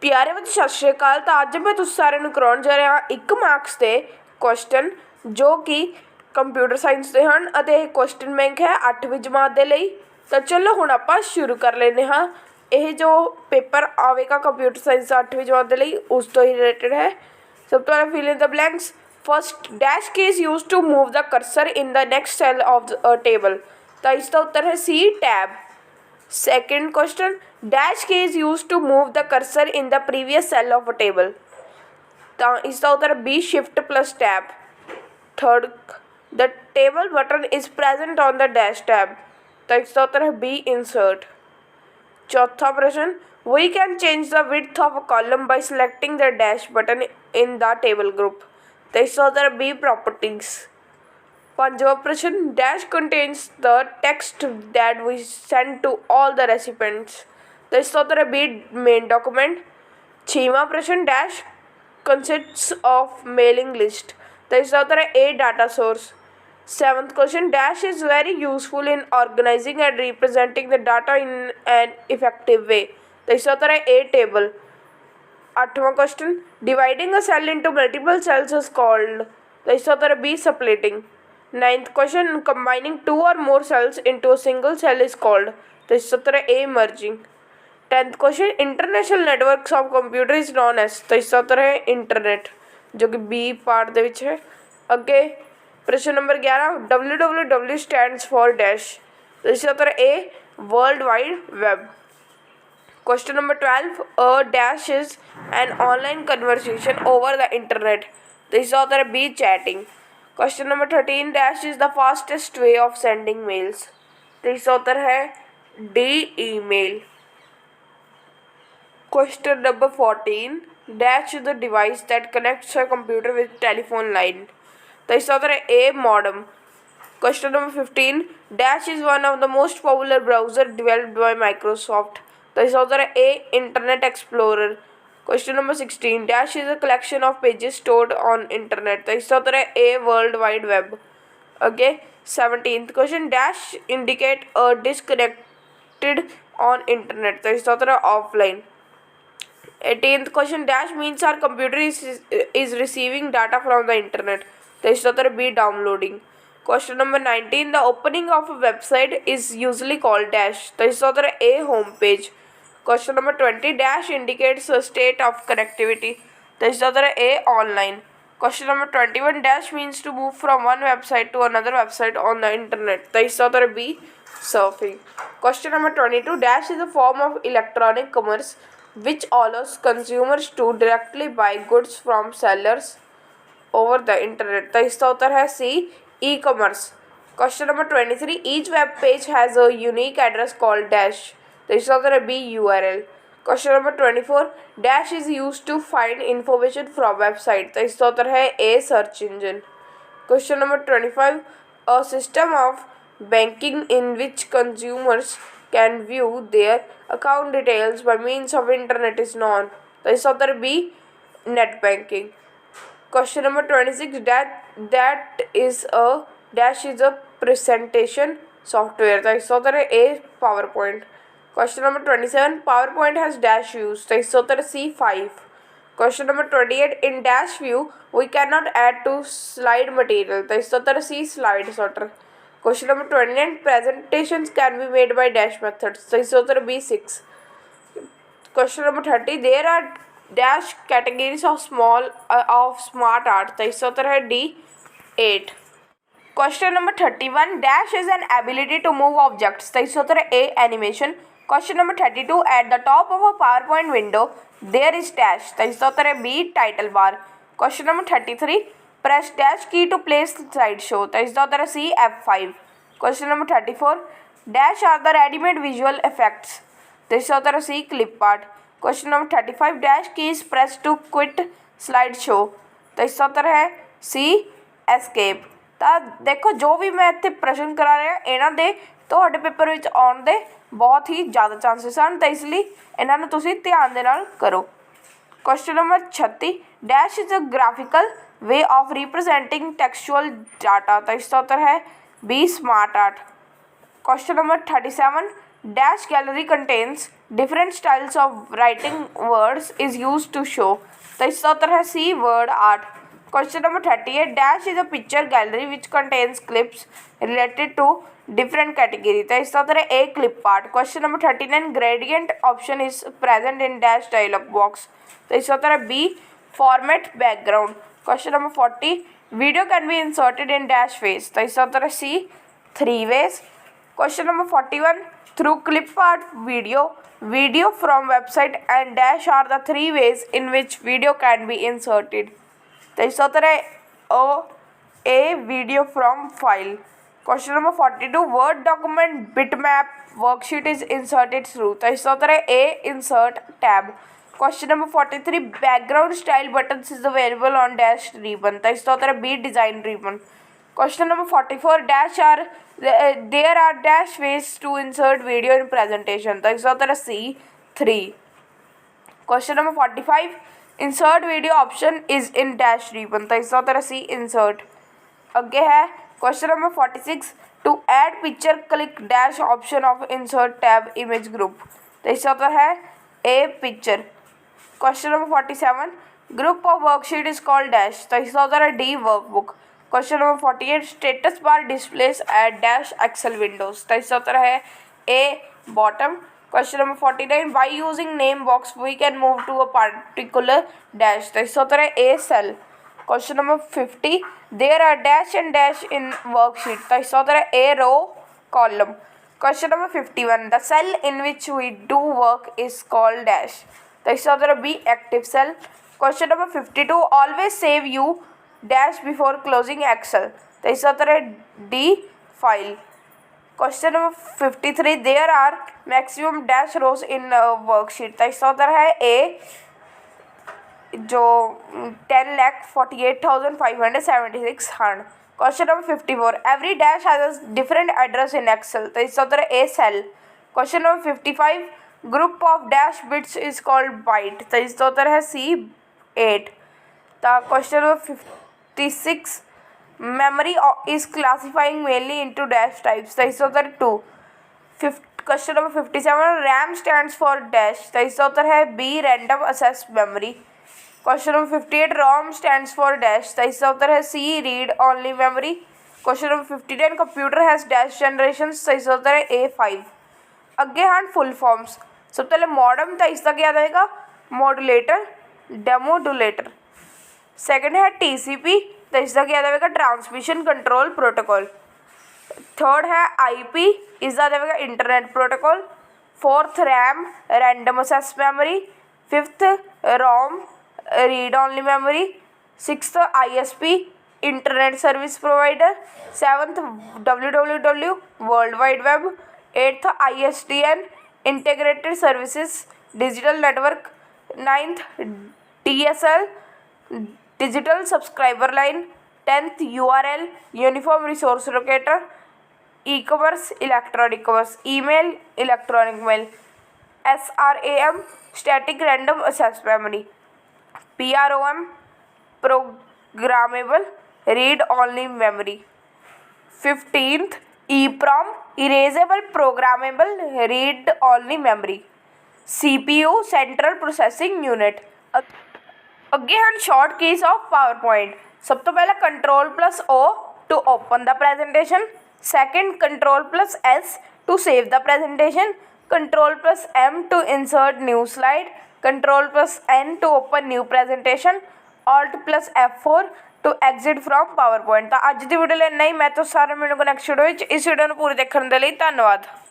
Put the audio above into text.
ਪਿਆਰੇ ਬੱਚੇ ਸਤਿ ਸ਼੍ਰੀ ਅਕਾਲ। ਤਾਂ ਅੱਜ ਮੈਂ ਤੁਸੀਂ ਸਾਰਿਆਂ ਨੂੰ ਕਰਾਉਣ ਜਾ ਰਿਹਾ 1 ਮਾਰਕਸ ਦੇ ਕੁਐਸਚਨ ਜੋ ਕਿ ਕੰਪਿਊਟਰ ਸਾਇੰਸ ਦੇ ਹਨ ਅਤੇ ਇਹ ਕੁਐਸਚਨ ਬੈਂਕ ਹੈ 8ਵੀਂ ਜਮਾਤ ਦੇ ਲਈ। ਤਾਂ ਚਲੋ ਹੁਣ ਆਪਾਂ ਸ਼ੁਰੂ ਕਰ ਲੈਂਦੇ ਹਾਂ। ਇਹ ਜੋ ਪੇਪਰ ਆਵੇਗਾ ਕੰਪਿਊਟਰ ਸਾਇੰਸ 8ਵੀਂ ਜਮਾਤ ਦੇ ਲਈ ਉਸ ਤੋਂ ਹੀ ਰਿਲੇਟਡ ਹੈ। ਸਭ ਤੋਂ ਪਹਿਲਾਂ fill in the blanks. First dash key is use to move the cursor in the next cell of a table. ਤਾਂ ਇਸ ਦਾ ਉੱਤਰ ਹੈ C, tab. Second question, dash key is used to move the cursor in the previous cell of a table। ਤਾਂ ਇਸ ਦਾ ਉੱਤਰ B, shift plus tab। Third, the table button is present on the dash tab। ਤਾਂ ਇਸ ਦਾ ਉੱਤਰ ਹੈ B, insert। ਚੌਥਾ ਪ੍ਰਸ਼ਨ, we can change the width of a column by selecting the dash button in the table group। ਤਾਂ ਇਸ ਦਾ ਉੱਤਰ ਹੈ B, properties। ਪੰਜਵਾਂ ਪ੍ਰਸ਼ਨ, dash contains the text that we send to all the recipients। ਤਾਂ ਇਸ ਦਾ ਉੱਤਰ ਹੈ B, main document। ਛੇਵਾਂ ਪ੍ਰਸ਼ਨ, dash consists of mailing list। ਤਾਂ ਇਸ ਦਾ ਉੱਤਰ ਹੈ A, data source। Seventh question, dash is very useful in organizing and representing the data in an effective way। ਤਾਂ ਇਸ ਦਾ ਉੱਤਰ ਹੈ A, table। ਅੱਠਵਾਂ question, dividing a cell into multiple cells is called। ਤਾਂ ਇਸ ਦਾ ਉੱਤਰ ਹੈ B, splitting। Ninth question, combining 2 or more cells into a single cell is called। तो इस उत्तर है A, merging। 10th question, international networks of computer is known as। तो इस उत्तर है इंटरनेट जो कि B पार्ट दे विच है। अगे प्रश्न number 11, www stands for dash। तो इस उत्तर है A, world wide web. Question number 12, a dash is an online conversation over the internet। तो इसका उत्तर है B, chatting। Question number 13, dash is the fastest way of sending mails. तो इसका उत्तर है D, email. Question number 14, dash is the device that connects a computer with telephone line. तो इसका उत्तर है A, modem. Question number 15, dash is one of the most popular browser developed by Microsoft. तो इसका उत्तर है A, Internet Explorer. Question number 16, dash is a collection of pages stored on internet. तो इसका उत्तर है A, world wide web. Okay 17th question, dash indicate a disconnected on internet. तो इसका उत्तर है offline. 18th question, dash means our computer is receiving data from the internet. तो इसका उत्तर है B, downloading. Question number 19, the opening of a website is usually called dash. तो इसका उत्तर है A, home page. Question number 20, dash indicates state of connectivity. तो इसका उत्तर है A, online. Question number 21, dash means to move from one website to another website on the internet. तो इसका उत्तर है B, surfing. Question number 22, dash is a form of electronic commerce which allows consumers to directly buy goods from sellers over the internet। तो इसका उत्तर है C, e-commerce. Question number 23, each web page has a unique address called dash. तो इसका उत्तर है B, URL। Question number 24, dash is use to find information from website. तो इसका उत्तर है A, search engine. Question number 25, a system of banking in which consumers can view their account details by means of internet is known. तो इसका उत्तर है B, net banking. Question number 26, that is a dash is a presentation software. तो इसका उत्तर है A, PowerPoint. Question number 27, PowerPoint has dash views. तो इसका उत्तर है C, 5। Question number 28, in dash view we can not add to slide material. तो इसका उत्तर है C, slide sorter. Question number 29, presentations can be made by dash methods. तो इसका उत्तर है B, 6। Question number 30, there are dash categories of smart art. तो इसका उत्तर है D, 8। Question number 31, dash is an ability to move objects. तो इसका उत्तर है A, animation. Question number 32, at the top of a PowerPoint window there is dash. तो इसका उत्तर है B, title bar. Question number 33, press dash key to place slide show. तो इसका उत्तर है C, F5। Question number 34, dash are the readymade visual effects. तो इसका उत्तर है C, clip art. Question number 35, dash key is press to quit slide show. तो इसका उत्तर है C, एस्केप। ਤਾਂ ਦੇਖੋ ਜੋ ਵੀ ਮੈਂ ਇੱਥੇ ਪ੍ਰਸ਼ਨ ਕਰਾ ਰਿਹਾ ਇਹਨਾਂ ਦੇ ਤੁਹਾਡੇ ਪੇਪਰ ਵਿੱਚ ਆਉਣ ਦੇ ਬਹੁਤ ਹੀ ਜ਼ਿਆਦਾ ਚਾਂਸਸ ਹਨ। ਤਾਂ ਇਸ ਲਈ ਇਹਨਾਂ ਨੂੰ ਤੁਸੀਂ ਧਿਆਨ ਦੇ ਨਾਲ ਕਰੋ। Question number 36, dash is a graphical way of representing textual data. तो इसका उत्तर है B, smart art. Question number 37, dash gallery contains different styles of writing words is used to show? तो इसका उत्तर है सी word art. Question number 38 dash is a picture gallery which contains clips related to different category. तो इसका उत्तर है A clip art. Question number 39 gradient option is present in dash dialog box. तो इसका उत्तर है B format background. Question number 40 video can be inserted in dash face. तो इसका उत्तर है C 3 ways. Question number 41 through clip art video from website and dash are the 3 ways in which video can be inserted. तो इसका उत्तर है A video from file. Question number 42 word document bitmap worksheet is inserted through. तो इसका उत्तर है A insert tab. Question number 43 background style buttons is available on dash ribbon. तो इसका उत्तर है B design ribbon. Question number 44 there are dash ways to insert video in presentation. तो इसका उत्तर है C 3. Question number 45 insert video option is in dash ribbon. तो इसका उत्तर है C insert. आगे है question number 46 to add picture click dash option of insert tab image group. तो इसका उत्तर है A picture. Question number 47 group of worksheet is called dash. तो इसका उत्तर है D workbook. Question number 48 status bar displays at dash Excel windows. तो इसका उत्तर है A bottom. Question number 49 by using name box we can move to a particular dash. तो इसका उत्तर है A cell. Question number 50 there are dash and dash in worksheet. तो इसका उत्तर है A row column. Question number 51 the cell in which we do work is called dash. तो इसका उत्तर है B active cell. Question number 52 always save you dash before closing Excel. तो इसका उत्तर है D file. Question number 53 there are maximum dash rows in worksheet. तो इसका उत्तर है A जो 10,48,576 हर्न. Question number 54 every dash has a different address in Excel. तो इसका उत्तर है A cell. Question number 55 group of dash bits is called byte. तो इसका उत्तर है C 8. तो question number 56 memory is classifying mainly into dash types. तो इसका उत्तर 2. Question number 57 RAM stands for dash. तो इसका उत्तर है B random access memory. Question number 58 ROM stands for dash. तो इसका उत्तर है C read only memory. Question number 59 computer has dash generations. तो इसका उत्तर है A5. अगे हैं फुल फॉर्म्स. सबसे पहले मॉडम तो इसका क्या आएगा मॉड्यूलेटर डेमोडुलेटर. सेकंड है TCP तो इसका क्या आएगा ट्रांसमिशन कंट्रोल प्रोटोकॉल. थर्ड है IP इसका आएगा internet protocol. Fourth RAM random access memory. Fifth ROM read only memory. Sixth ISP internet service provider. Seventh WWW world wide web. Eighth ISDN integrated services digital network. Ninth DSL digital subscriber line. 10th URL uniform resource locator. E-commerce electronic commerce. Email electronic mail. SRAM static random access memory. PROM programmable read only memory. 15th EEPROM erasable programmable read only memory. CPU central processing unit. अगे हैं short keys of PowerPoint. सब तो पहले Ctrl+O to open the presentation. Second Ctrl+S to save the presentation. Ctrl+M to insert new slide. Ctrl+N to open new presentation. Alt+F4 to exit from PowerPoint. तो अज की video इन्ना ही. मैं तो सारे मिलूंगा नैक्सट वीडियो. इस वीडियो पूरी देखने के लिए धन्यवाद.